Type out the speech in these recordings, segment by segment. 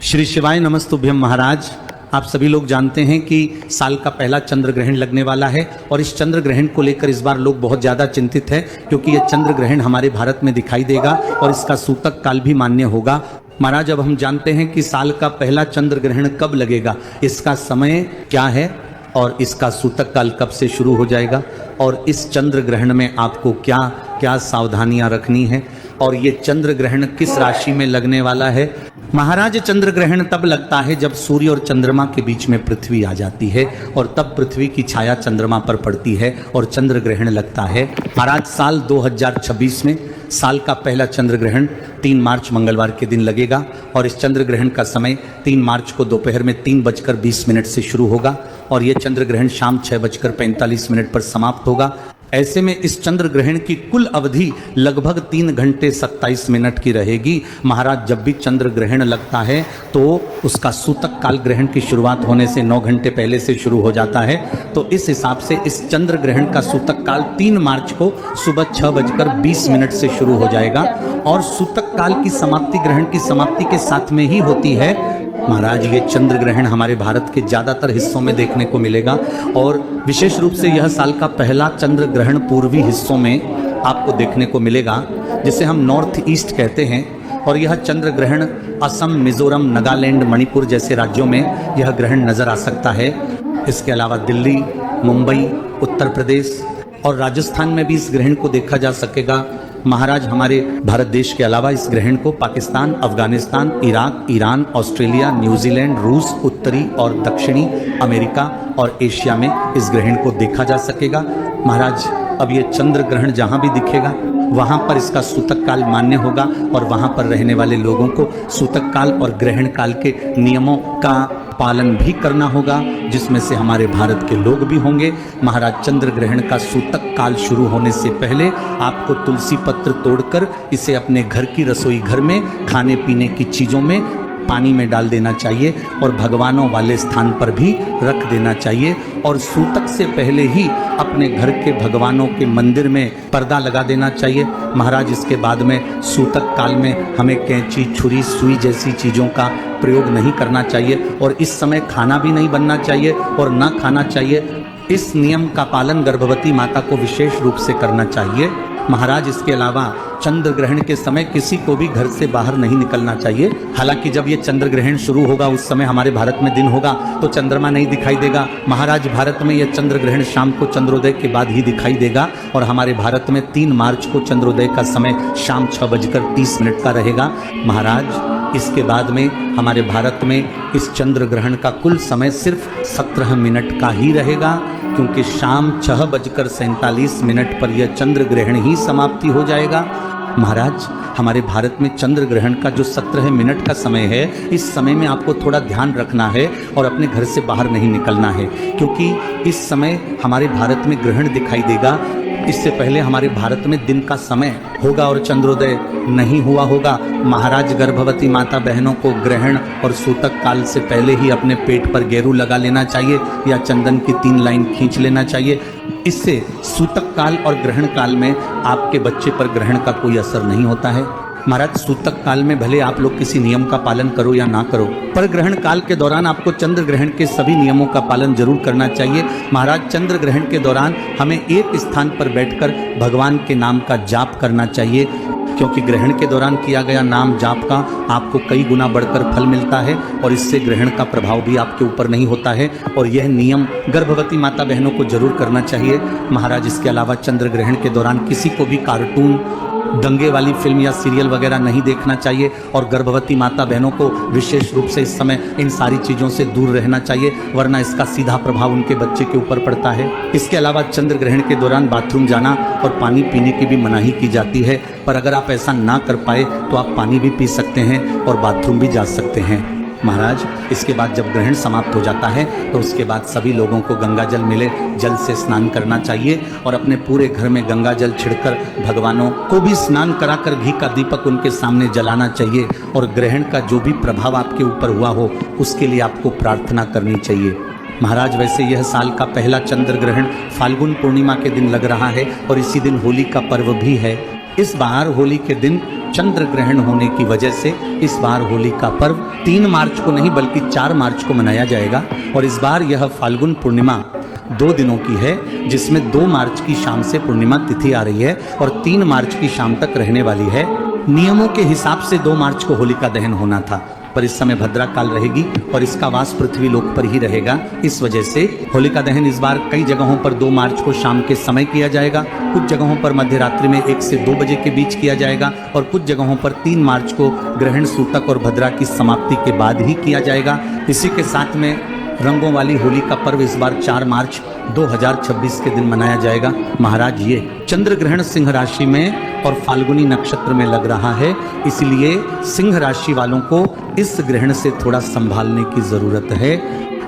श्री शिवाय नमस्तुभ्यम महाराज। आप सभी लोग जानते हैं कि साल का पहला चंद्र ग्रहण लगने वाला है और इस चंद्र ग्रहण को लेकर इस बार लोग बहुत ज़्यादा चिंतित हैं क्योंकि यह चंद्र ग्रहण हमारे भारत में दिखाई देगा और इसका सूतक काल भी मान्य होगा। महाराज, अब हम जानते हैं कि साल का पहला चंद्र ग्रहण कब लगेगा, इसका समय क्या है और इसका सूतक काल कब से शुरू हो जाएगा और इस चंद्र ग्रहण में आपको क्या क्या सावधानियां रखनी है और ये चंद्र ग्रहण किस राशि में लगने वाला है। महाराज, चंद्र ग्रहण तब लगता है जब सूर्य और चंद्रमा के बीच में पृथ्वी आ जाती है और तब पृथ्वी की छाया चंद्रमा पर पड़ती है और चंद्र ग्रहण लगता है। महाराज, साल 2026 में साल का पहला चंद्र ग्रहण 3 मार्च मंगलवार के दिन लगेगा और इस चंद्र ग्रहण का समय 3 मार्च को दोपहर में 3:20 से शुरू होगा और यह चंद्र ग्रहण शाम 6:45 पर समाप्त होगा। ऐसे में इस चंद्र ग्रहण की कुल अवधि लगभग 3 घंटे 27 मिनट की रहेगी। महाराज, जब भी चंद्र ग्रहण लगता है तो उसका सूतक काल ग्रहण की शुरुआत होने से 9 घंटे पहले से शुरू हो जाता है। तो इस हिसाब से इस चंद्र ग्रहण का सूतक काल 3 मार्च को सुबह 6:20 से शुरू हो जाएगा और सूतक काल की समाप्ति ग्रहण की समाप्ति के साथ में ही होती है। महाराज, ये चंद्र ग्रहण हमारे भारत के ज़्यादातर हिस्सों में देखने को मिलेगा और विशेष रूप से यह साल का पहला चंद्र ग्रहण पूर्वी हिस्सों में आपको देखने को मिलेगा, जिसे हम नॉर्थ ईस्ट कहते हैं। और यह चंद्र ग्रहण असम, मिजोरम, नागालैंड, मणिपुर जैसे राज्यों में यह ग्रहण नज़र आ सकता है। इसके अलावा दिल्ली, मुंबई, उत्तर प्रदेश और राजस्थान में भी इस ग्रहण को देखा जा सकेगा। महाराज, हमारे भारत देश के अलावा इस ग्रहण को Pakistan, Afghanistan, Iraq, Iran, Australia, New Zealand, रूस, उत्तरी और दक्षिणी अमेरिका और एशिया में इस ग्रहण को देखा जा सकेगा। महाराज, अब ये चंद्र ग्रहण जहाँ भी दिखेगा वहाँ पर इसका सूतक काल मान्य होगा और वहाँ पर रहने वाले लोगों को सूतक काल और ग्रहण काल के नियमों का पालन भी करना होगा, जिसमें से हमारे भारत के लोग भी होंगे। महाराज, चंद्र ग्रहण का सूतक काल शुरू होने से पहले आपको तुलसी पत्र तोड़कर इसे अपने घर की रसोई घर में खाने पीने की चीज़ों में पानी में डाल देना चाहिए और भगवानों वाले स्थान पर भी रख देना चाहिए और सूतक से पहले ही अपने घर के भगवानों के मंदिर में पर्दा लगा देना चाहिए। महाराज, इसके बाद में सूतक काल में हमें कैंची, छुरी, सुई जैसी चीज़ों का प्रयोग नहीं करना चाहिए और इस समय खाना भी नहीं बनना चाहिए और ना खाना चाहिए। इस नियम का पालन गर्भवती माता को विशेष रूप से करना चाहिए। महाराज, इसके अलावा चंद्र ग्रहण के समय किसी को भी घर से बाहर नहीं निकलना चाहिए। हालांकि जब ये चंद्र ग्रहण शुरू होगा उस समय हमारे भारत में दिन होगा तो चंद्रमा नहीं दिखाई देगा। महाराज, भारत में यह चंद्र ग्रहण शाम को चंद्रोदय के बाद ही दिखाई देगा और हमारे भारत में 3 मार्च को चंद्रोदय का समय शाम 6:30 का रहेगा। महाराज, इसके बाद में हमारे भारत में इस चंद्र ग्रहण का कुल समय सिर्फ 17 मिनट का ही रहेगा क्योंकि शाम 6:47 पर यह चंद्र ग्रहण ही समाप्ति हो जाएगा। महाराज, हमारे भारत में चंद्र ग्रहण का जो 17 मिनट का समय है, इस समय में आपको थोड़ा ध्यान रखना है और अपने घर से बाहर नहीं निकलना है क्योंकि इस समय हमारे भारत में ग्रहण दिखाई देगा। इससे पहले हमारे भारत में दिन का समय होगा और चंद्रोदय नहीं हुआ होगा। महाराज, गर्भवती माता बहनों को ग्रहण और सूतक काल से पहले ही अपने पेट पर गेरू लगा लेना चाहिए या चंदन की 3 लाइन खींच लेना चाहिए। इससे सूतक काल और ग्रहण काल में आपके बच्चे पर ग्रहण का कोई असर नहीं होता है। महाराज, सूतक काल में भले आप लोग किसी नियम का पालन करो या ना करो, पर ग्रहण काल के दौरान आपको चंद्र ग्रहण के सभी नियमों का पालन जरूर करना चाहिए। महाराज, चंद्र ग्रहण के दौरान हमें एक स्थान पर बैठकर भगवान के नाम का जाप करना चाहिए क्योंकि ग्रहण के दौरान किया गया नाम जाप का आपको कई गुना बढ़कर फल मिलता है और इससे ग्रहण का प्रभाव भी आपके ऊपर नहीं होता है और यह नियम गर्भवती माता बहनों को जरूर करना चाहिए। महाराज, इसके अलावा चंद्र ग्रहण के दौरान किसी को भी कार्टून, दंगे वाली फिल्म या सीरियल वगैरह नहीं देखना चाहिए और गर्भवती माता बहनों को विशेष रूप से इस समय इन सारी चीज़ों से दूर रहना चाहिए, वरना इसका सीधा प्रभाव उनके बच्चे के ऊपर पड़ता है। इसके अलावा चंद्र ग्रहण के दौरान बाथरूम जाना और पानी पीने की भी मनाही की जाती है, पर अगर आप ऐसा ना कर पाए तो आप पानी भी पी सकते हैं और बाथरूम भी जा सकते हैं। महाराज, इसके बाद जब ग्रहण समाप्त हो जाता है तो उसके बाद सभी लोगों को गंगा जल मिले जल से स्नान करना चाहिए और अपने पूरे घर में गंगा जल छिड़कर भगवानों को भी स्नान कराकर घी का दीपक उनके सामने जलाना चाहिए और ग्रहण का जो भी प्रभाव आपके ऊपर हुआ हो उसके लिए आपको प्रार्थना करनी चाहिए। महाराज, वैसे यह साल का पहला चंद्र ग्रहण फाल्गुन पूर्णिमा के दिन लग रहा है और इसी दिन होली का पर्व भी है। इस बार होली के दिन चंद्र ग्रहण होने की वजह से इस बार होली का पर्व 3 मार्च को नहीं बल्कि 4 मार्च को मनाया जाएगा। और इस बार यह फाल्गुन पूर्णिमा 2 दिनों की है, जिसमें 2 मार्च की शाम से पूर्णिमा तिथि आ रही है और 3 मार्च की शाम तक रहने वाली है। नियमों के हिसाब से 2 मार्च को होलिका दहन होना था, पर इस समय भद्रा काल रहेगी और इसका वास पृथ्वी लोक पर ही रहेगा। इस वजह से होलिका दहन इस बार कई जगहों पर 2 मार्च को शाम के समय किया जाएगा, कुछ जगहों पर मध्य रात्रि में 1 से 2 बजे के बीच किया जाएगा और कुछ जगहों पर 3 मार्च को ग्रहण सूतक और भद्रा की समाप्ति के बाद ही किया जाएगा। इसी के साथ में रंगों वाली होली का पर्व इस बार 4 मार्च 2026 के दिन मनाया जाएगा। महाराज, ये चंद्र ग्रहण सिंह राशि में और फाल्गुनी नक्षत्र में लग रहा है, इसलिए सिंह राशि वालों को इस ग्रहण से थोड़ा संभालने की जरूरत है।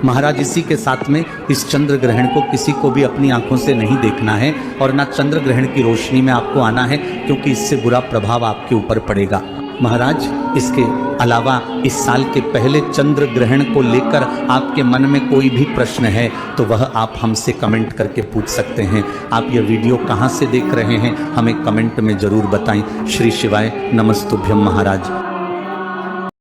महाराज, इसी के साथ में इस चंद्र ग्रहण को किसी को भी अपनी आंखों से नहीं देखना है और ना चंद्र ग्रहण की रोशनी में आपको आना है, क्योंकि इससे बुरा प्रभाव आपके ऊपर पड़ेगा। महाराज, इसके अलावा इस साल के पहले चंद्र ग्रहण को लेकर आपके मन में कोई भी प्रश्न है तो वह आप हमसे कमेंट करके पूछ सकते हैं। आप यह वीडियो कहाँ से देख रहे हैं हमें कमेंट में जरूर बताएं। श्री शिवाय नमस्तुभ्यम महाराज।